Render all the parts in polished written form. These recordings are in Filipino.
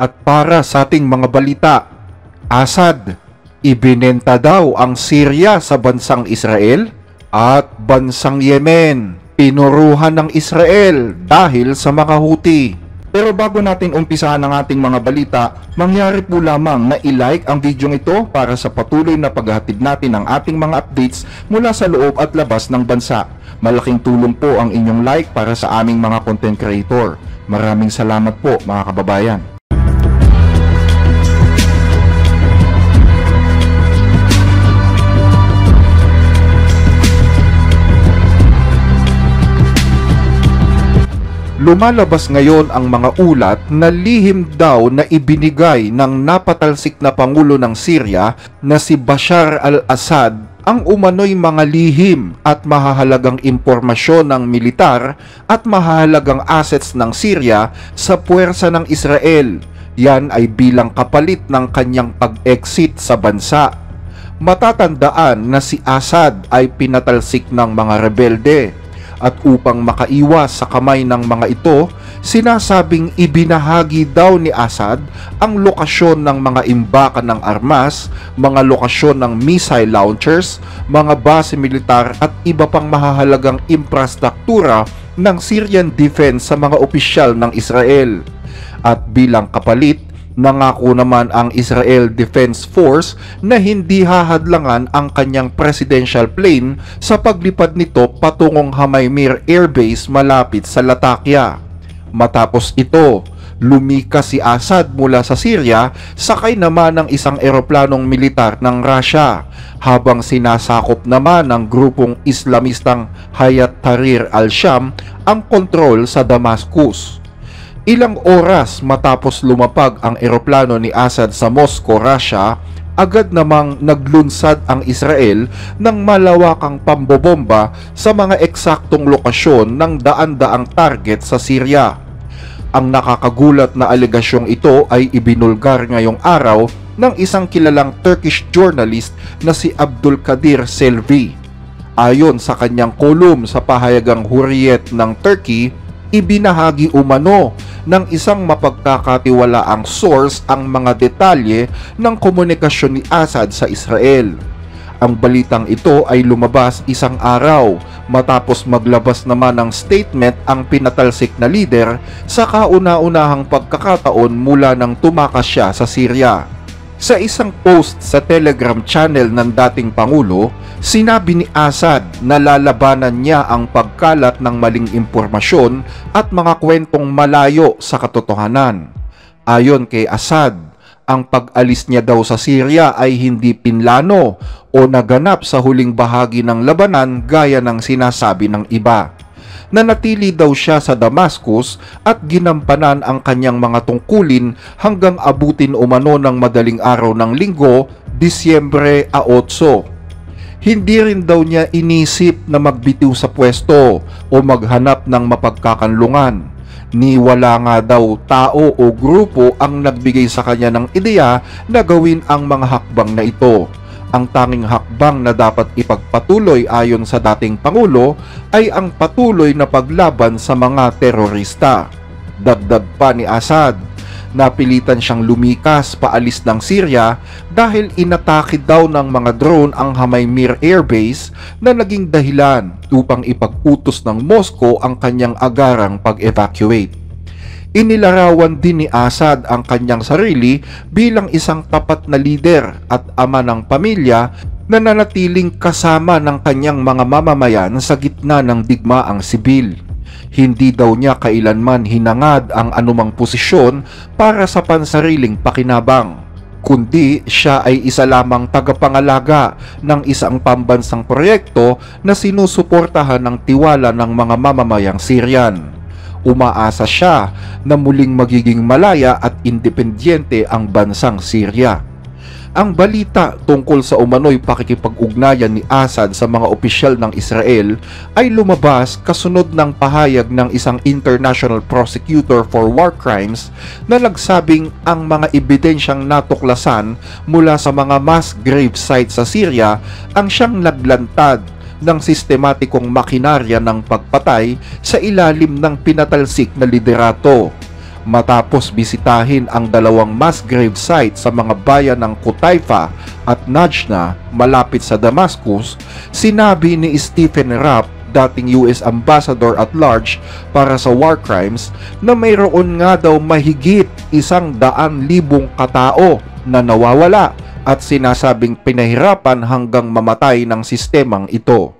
At para sa ating mga balita, Assad, ibinenta daw ang Syria sa bansang Israel at bansang Yemen. Pinuruhan ng Israel dahil sa mga Houthi. Pero bago natin umpisahan ang ating mga balita, mangyari po lamang na i-like ang video ito para sa patuloy na paghahatid natin ng ating mga updates mula sa loob at labas ng bansa. Malaking tulong po ang inyong like para sa aming mga content creator. Maraming salamat po mga kababayan. Lumalabas ngayon ang mga ulat na lihim daw na ibinigay ng napatalsik na Pangulo ng Syria na si Bashar al-Assad ang umano'y mga lihim at mahahalagang impormasyon ng militar at mahahalagang assets ng Syria sa puwersa ng Israel. Yan ay bilang kapalit ng kanyang pag-exit sa bansa. Matatandaan na si Assad ay pinatalsik ng mga rebelde. At upang makaiwas sa kamay ng mga ito, sinasabing ibinahagi daw ni Assad ang lokasyon ng mga imbakan ng armas, mga lokasyon ng missile launchers, mga base militar at iba pang mahahalagang infrastruktura ng Syrian defense sa mga opisyal ng Israel. At bilang kapalit, nangako naman ang Israel Defense Force na hindi hahadlangan ang kanyang presidential plane sa paglipad nito patungong Hamaymir Air Base malapit sa Latakia. Matapos ito, lumikas si Assad mula sa Syria sakay naman ng isang eroplanong militar ng Russia, habang sinasakop naman ng grupong Islamistang Hayat Tahrir al-Sham ang kontrol sa Damascus. Ilang oras matapos lumapag ang eroplano ni Assad sa Moscow, Russia, agad namang naglunsad ang Israel ng malawakang pambobomba sa mga eksaktong lokasyon ng daan-daang target sa Syria. Ang nakakagulat na alegasyong ito ay ibinulgar ngayong araw ng isang kilalang Turkish journalist na si Abdul Kadir Selvi. Ayon sa kanyang kolum sa pahayagang Hurriyet ng Turkey, ibinahagi umano ng isang mapagkakatiwalaang source ang mga detalye ng komunikasyon ni Assad sa Israel. Ang balitang ito ay lumabas isang araw matapos maglabas naman ng statement ang pinatalsik na lider sa kauna-unahang pagkakataon mula nang tumakas siya sa Syria. Sa isang post sa Telegram channel ng dating Pangulo, sinabi ni Assad na lalabanan niya ang pagkalat ng maling impormasyon at mga kwentong malayo sa katotohanan. Ayon kay Assad, ang pag-alis niya daw sa Syria ay hindi pinlano o naganap sa huling bahagi ng labanan gaya ng sinasabi ng iba. Nanatili daw siya sa Damascus at ginampanan ang kanyang mga tungkulin hanggang abutin umano ng madaling araw ng Linggo, Disyembre 8. Hindi rin daw niya inisip na magbitiw sa pwesto o maghanap ng mapagkakanlungan. Ni wala nga daw tao o grupo ang nagbigay sa kanya ng ideya na gawin ang mga hakbang na ito. Ang tanging hakbang na dapat ipagpatuloy ayon sa dating Pangulo ay ang patuloy na paglaban sa mga terorista. Dagdag pa ni Assad, napilitan siyang lumikas paalis ng Syria dahil inatake daw ng mga drone ang Hamaymir Air Base na naging dahilan upang ipag-utos ng Moscow ang kanyang agarang pag-evacuate. Inilarawan din ni Assad ang kanyang sarili bilang isang tapat na lider at ama ng pamilya na nanatiling kasama ng kanyang mga mamamayan sa gitna ng digmaang sibil. Hindi daw niya kailanman hinangad ang anumang posisyon para sa pansariling pakinabang, kundi siya ay isa lamang tagapangalaga ng isang pambansang proyekto na sinusuportahan ng tiwala ng mga mamamayang Syrian. Umaasa siya na muling magiging malaya at independyente ang bansang Syria. Ang balita tungkol sa umano'y pakikipag-ugnayan ni Assad sa mga opisyal ng Israel ay lumabas kasunod ng pahayag ng isang international prosecutor for war crimes na nagsabing ang mga ebidensyang natuklasan mula sa mga mass grave sites sa Syria ang siyang naglantad ng sistematikong makinarya ng pagpatay sa ilalim ng pinatalsik na liderato. Matapos bisitahin ang dalawang mass grave site sa mga bayan ng Qutaifa at Najna malapit sa Damascus, sinabi ni Stephen Rapp, dating US Ambassador at Large para sa war crimes, na mayroon nga daw mahigit 100,000 katao na nawawala at sinasabing pinahirapan hanggang mamatay ng sistemang ito.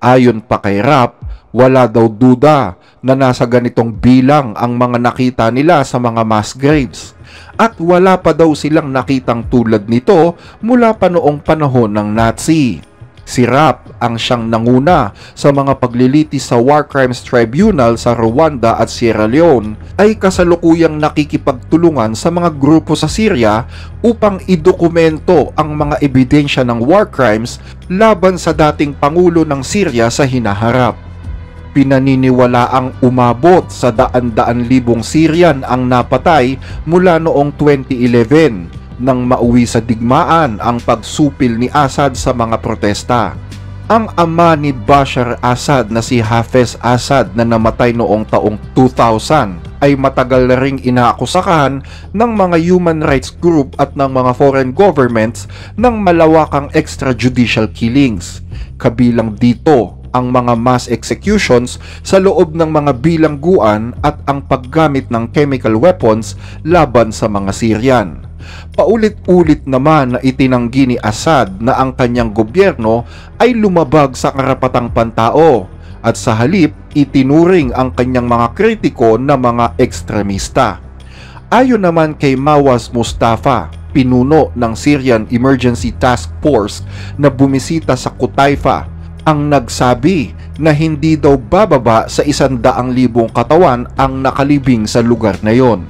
Ayon pa kay Rapp, wala daw duda na nasa ganitong bilang ang mga nakita nila sa mga mass graves at wala pa daw silang nakitang tulad nito mula pa noong panahon ng Nazi. Si Rapp ang siyang nanguna sa mga paglilitis sa War Crimes Tribunal sa Rwanda at Sierra Leone ay kasalukuyang nakikipagtulungan sa mga grupo sa Syria upang idokumento ang mga ebidensya ng war crimes laban sa dating Pangulo ng Syria sa hinaharap. Pinaniniwalaang umabot sa daan-daan libong Syrian ang napatay mula noong 2011 nang mauwi sa digmaan ang pagsupil ni Assad sa mga protesta. Ang ama ni Bashar Assad na si Hafez Assad na namatay noong taong 2000 ay matagal na ring inaakusahan ng mga human rights group at ng mga foreign governments ng malawakang extrajudicial killings. Kabilang dito ang mga mass executions sa loob ng mga bilangguan at ang paggamit ng chemical weapons laban sa mga Syrian. Paulit-ulit naman na itinanggi ni Assad na ang kanyang gobyerno ay lumabag sa karapatang pantao at sa halip itinuring ang kanyang mga kritiko na mga ekstremista. Ayon naman kay Mawas Mustafa, pinuno ng Syrian Emergency Task Force na bumisita sa Qutaifa, ang nagsabi na hindi daw bababa sa 100,000 katawan ang nakalibing sa lugar na yon.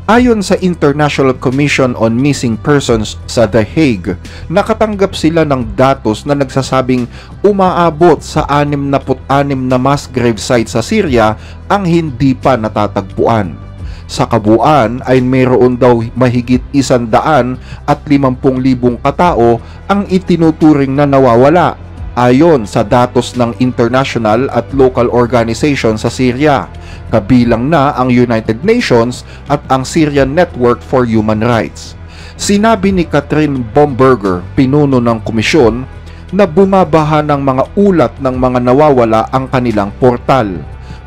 Ayon sa International Commission on Missing Persons sa The Hague, nakatanggap sila ng datos na nagsasabing umaabot sa 66 na mass grave sites sa Syria ang hindi pa natatagpuan. Sa kabuuan ay mayroon daw mahigit 150,000 katao ang itinuturing na nawawala ayon sa datos ng international at local organization sa Syria, kabilang na ang United Nations at ang Syrian Network for Human Rights. Sinabi ni Katrin Bomberger, pinuno ng komisyon, na bumabaha ng mga ulat ng mga nawawala ang kanilang portal.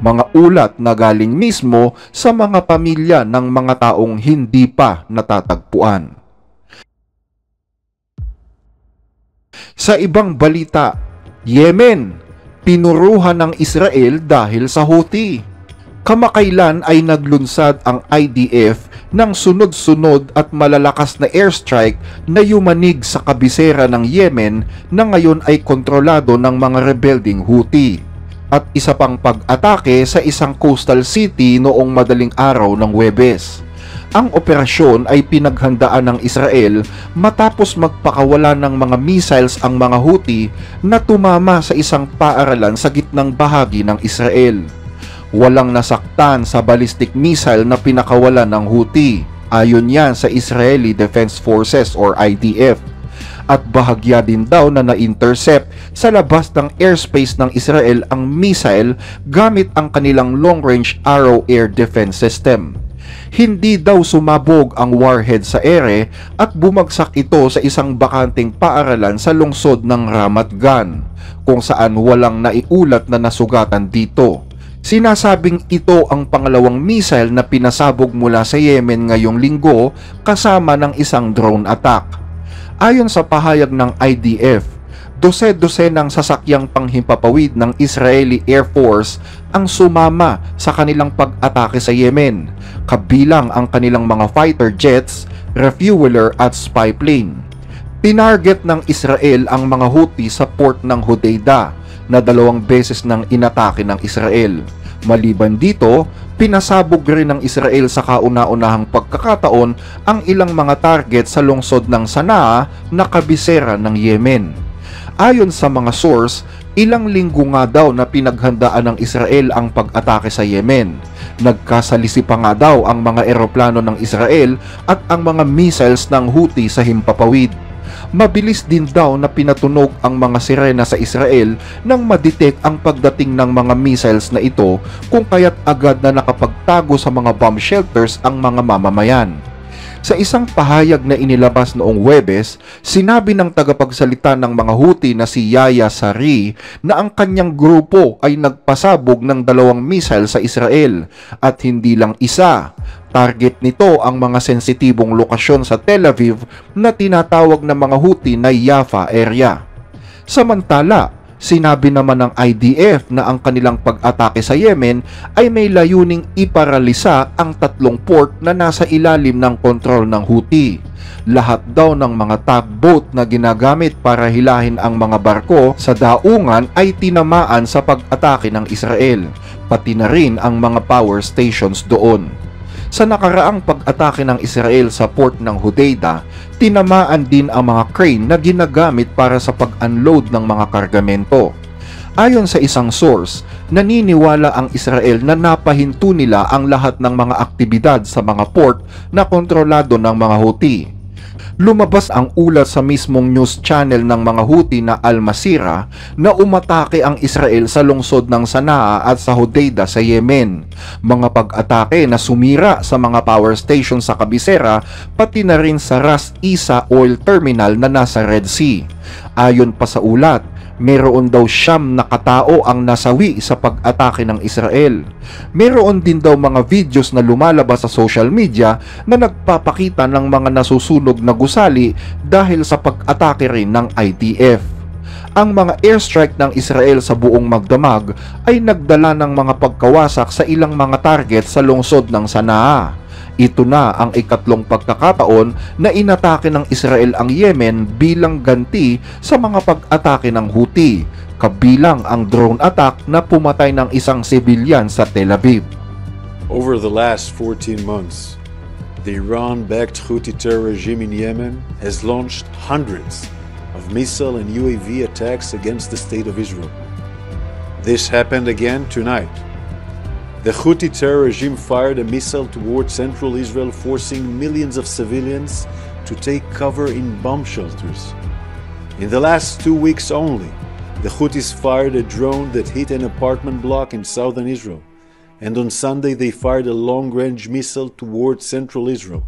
Mga ulat na galing mismo sa mga pamilya ng mga taong hindi pa natatagpuan. Sa ibang balita, Yemen, pinuruhan ng Israel dahil sa Houthi. Kamakailan ay naglunsad ang IDF ng sunod-sunod at malalakas na airstrike na yumanig sa kabisera ng Yemen na ngayon ay kontrolado ng mga rebelding Houthi, at isa pang pag-atake sa isang coastal city noong madaling araw ng Huwebes. Ang operasyon ay pinaghandaan ng Israel matapos magpakawala ng mga missiles ang mga Houthi na tumama sa isang paaralan sa gitnang bahagi ng Israel. Walang nasaktan sa ballistic missile na pinakawalan ng Houthi, ayon yan sa Israeli Defense Forces or IDF. At bahagya din daw na na-intercept sa labas ng airspace ng Israel ang missile gamit ang kanilang long-range Arrow air defense system. Hindi daw sumabog ang warhead sa ere at bumagsak ito sa isang bakanting paaralan sa lungsod ng Ramat Gan, kung saan walang naiulat na nasugatan dito. Sinasabing ito ang pangalawang missile na pinasabog mula sa Yemen ngayong linggo kasama ng isang drone attack. Ayon sa pahayag ng IDF, dose-dosenang sasakyang panghimpapawid ng Israeli Air Force ang sumama sa kanilang pag-atake sa Yemen, kabilang ang kanilang mga fighter jets, refueler at spy plane. Tinarget ng Israel ang mga Houthi sa port ng Hodeidah na 2 beses nang inatake ng Israel. Maliban dito, pinasabog rin ng Israel sa kauna-unahang pagkakataon ang ilang mga target sa lungsod ng Sanaa na kabisera ng Yemen. Ayon sa mga source, ilang linggo nga daw na pinaghandaan ng Israel ang pag-atake sa Yemen. Nagkasalisi pa nga daw ang mga eroplano ng Israel at ang mga missiles ng Houthi sa himpapawid. Mabilis din daw na pinatunog ang mga sirena sa Israel nang madetect ang pagdating ng mga missiles na ito, kung kaya't agad na nakapagtago sa mga bomb shelters ang mga mamamayan. Sa isang pahayag na inilabas noong Huwebes, sinabi ng tagapagsalita ng mga Houthi na si Yahya Saree na ang kanyang grupo ay nagpasabog ng 2 missile sa Israel at hindi lang isa. Target nito ang mga sensitibong lokasyon sa Tel Aviv na tinatawag ng mga Houthi na Jaffa area. Samantala, sinabi naman ng IDF na ang kanilang pag-atake sa Yemen ay may layuning iparalisa ang 3 port na nasa ilalim ng kontrol ng Houthi. Lahat daw ng mga tugboat na ginagamit para hilahin ang mga barko sa daungan ay tinamaan sa pag-atake ng Israel, pati na rin ang mga power stations doon. Sa nakaraang pag-atake ng Israel sa port ng Hodeidah, tinamaan din ang mga crane na ginagamit para sa pag-unload ng mga kargamento. Ayon sa isang source, naniniwala ang Israel na napahinto nila ang lahat ng mga aktibidad sa mga port na kontrolado ng mga Houthi. Lumabas ang ulat sa mismong news channel ng mga Houthi na Al Masirah na umatake ang Israel sa lungsod ng Sanaa at sa Hodeidah sa Yemen. Mga pag-atake na sumira sa mga power station sa kabisera, pati na rin sa Ras Isa Oil Terminal na nasa Red Sea. Ayon pa sa ulat, meron daw 9 na katao ang nasawi sa pag-atake ng Israel. Meron din daw mga videos na lumalabas sa social media na nagpapakita ng mga nasusunog na gusali dahil sa pag-atake rin ng IDF. Ang mga airstrike ng Israel sa buong magdamag ay nagdala ng mga pagkawasak sa ilang mga target sa lungsod ng Sanaa. Ito na ang ikatlong pagkakataon na inatake ng Israel ang Yemen bilang ganti sa mga pag-atake ng Houthi, kabilang ang drone attack na pumatay ng isang sibilyan sa Tel Aviv. Over the last 14 months, the Iran-backed Houthi terror regime in Yemen has launched hundreds of missile and UAV attacks against the state of Israel. This happened again tonight. The Houthi terror regime fired a missile toward central Israel, forcing millions of civilians to take cover in bomb shelters. In the last 2 weeks only, the Houthis fired a drone that hit an apartment block in southern Israel, and on Sunday they fired a long-range missile toward central Israel.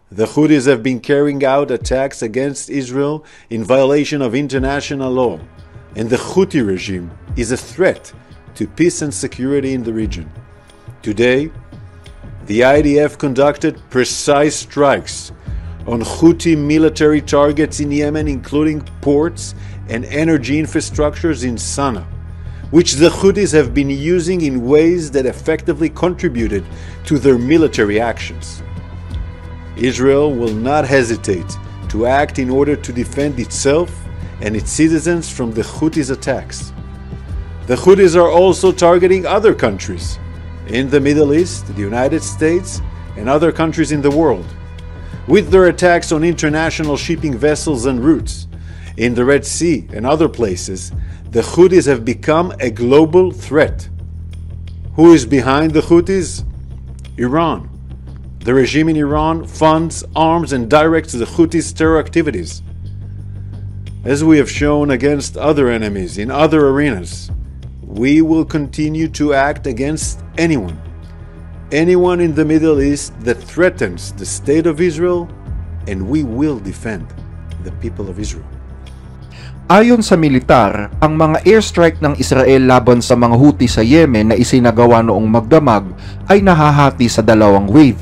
The Houthis have been carrying out attacks against Israel in violation of international law, and the Houthi regime is a threat to peace and security in the region. Today, the IDF conducted precise strikes on Houthi military targets in Yemen, including ports and energy infrastructures in Sana'a, which the Houthis have been using in ways that effectively contributed to their military actions. Israel will not hesitate to act in order to defend itself and its citizens from the Houthis' attacks. The Houthis are also targeting other countries in the Middle East, the United States, and other countries in the world. With their attacks on international shipping vessels and routes in the Red Sea and other places, the Houthis have become a global threat. Who is behind the Houthis? Iran. The regime in Iran funds, arms, and directs the Houthis' terror activities. As we have shown against other enemies in other arenas, we will continue to act against anyone in the Middle East that threatens the state of Israel, and we will defend the people of Israel. Ayon sa militar, ang mga airstrike ng Israel laban sa mga Houthi sa Yemen na isinagawa noong magdamag ay nahahati sa 2 wave.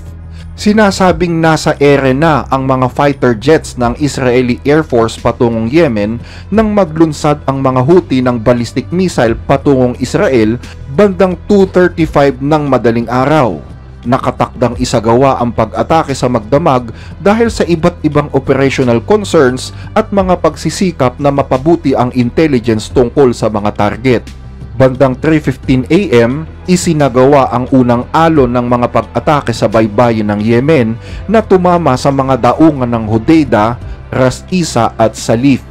Sinasabing nasa ere na ang mga fighter jets ng Israeli Air Force patungong Yemen nang maglunsad ang mga Houthi ng ballistic missile patungong Israel bandang 2:35 ng madaling araw. Nakatakdang isagawa ang pag-atake sa magdamag dahil sa iba't ibang operational concerns at mga pagsisikap na mapabuti ang intelligence tungkol sa mga target. Bandang 3:15 AM, isinagawa ang unang alon ng mga pag-atake sa baybayin ng Yemen na tumama sa mga daungan ng Hodeidah, Ras Isa at Salif.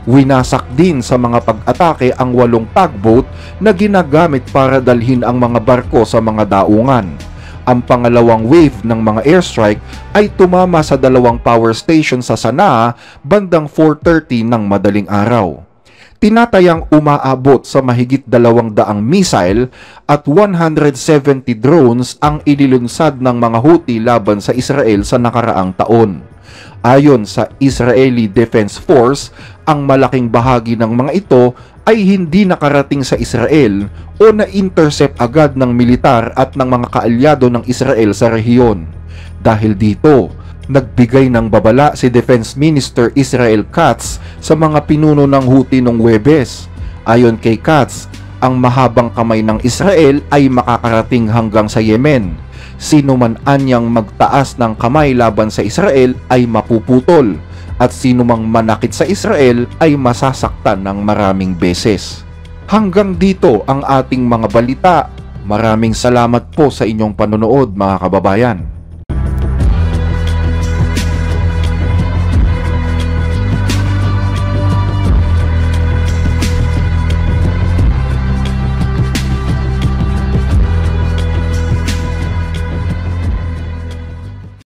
Winasak din sa mga pag-atake ang 8 tugboat na ginagamit para dalhin ang mga barko sa mga daungan. Ang pangalawang wave ng mga airstrike ay tumama sa dalawang power station sa Sanaa bandang 4:30 ng madaling araw. Tinatayang umaabot sa mahigit 200 missile at 170 drones ang inilunsad ng mga Houthi laban sa Israel sa nakaraang taon. Ayon sa Israeli Defense Force, ang malaking bahagi ng mga ito ay hindi nakarating sa Israel o na-intercept agad ng militar at ng mga kaalyado ng Israel sa rehiyon. Dahil dito, nagbigay ng babala si Defense Minister Israel Katz sa mga pinuno ng Houthi noong Huwebes. Ayon kay Katz, ang mahabang kamay ng Israel ay makakarating hanggang sa Yemen. Sino man anyang magtaas ng kamay laban sa Israel ay mapuputol, at sino mang manakit sa Israel ay masasaktan ng maraming beses. Hanggang dito ang ating mga balita. Maraming salamat po sa inyong panonood, mga kababayan.